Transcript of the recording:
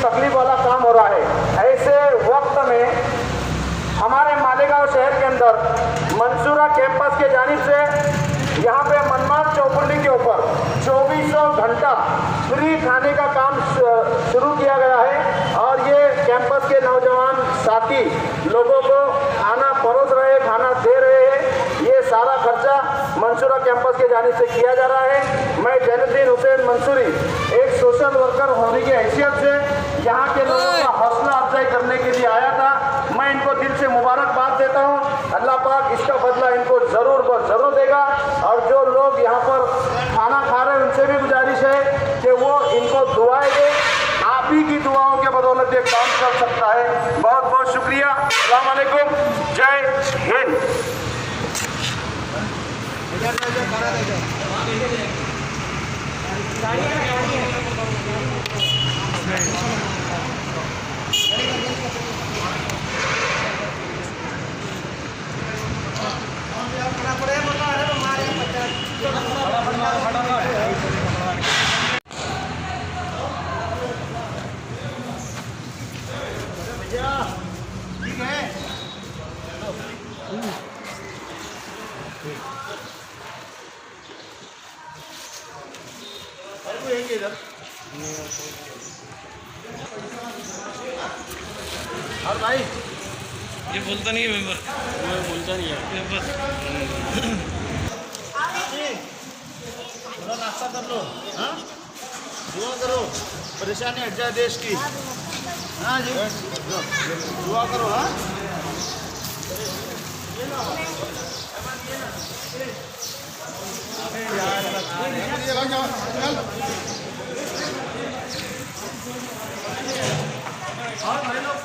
तकलीफ वाला काम हो रहा है। ऐसे वक्त में हमारे मालेगांव शहर के अंदर मंसूरा कैंपस के जानिब से यहाँ पे मनमाड चौकुंडी के ऊपर 24 घंटा फ्री खाने का काम शुरू किया गया है और ये कैंपस के नौजवान साथी लोगों को खाना परोस रहे, खाना दे रहे हैं। ये सारा खर्चा मंसूरा कैंपस के जानिब से किया जा रहा है। मैं जैनुद्दीन हुसैन मंसूरी एक सोशल वर्कर होने की हैसियत से यहाँ के लोगों का हौसला अफजाई करने के लिए आया था। मैं इनको दिल से मुबारकबाद देता हूँ। अल्लाह पाक इसका बदला इनको ज़रूर ब ज़रूर देगा। और जो लोग यहाँ पर खाना खा रहे हैं उनसे भी गुजारिश है कि वो इनको दुआएं दें। आप ही की दुआओं के बदौलत ये काम कर सकता है। बहुत बहुत शुक्रिया। अस्सलाम वालेकुम, जय हिंद। ठीक है। और भाई ये बोलता नहीं है मेंबर, मैं बोलता नहीं है। मेंबर थोड़ा नाश्ता कर लो, हाँ दुआ करो, परेशानी हट जाए देश की। हाँ जी, दुआ करो। हाँ और भाई लोग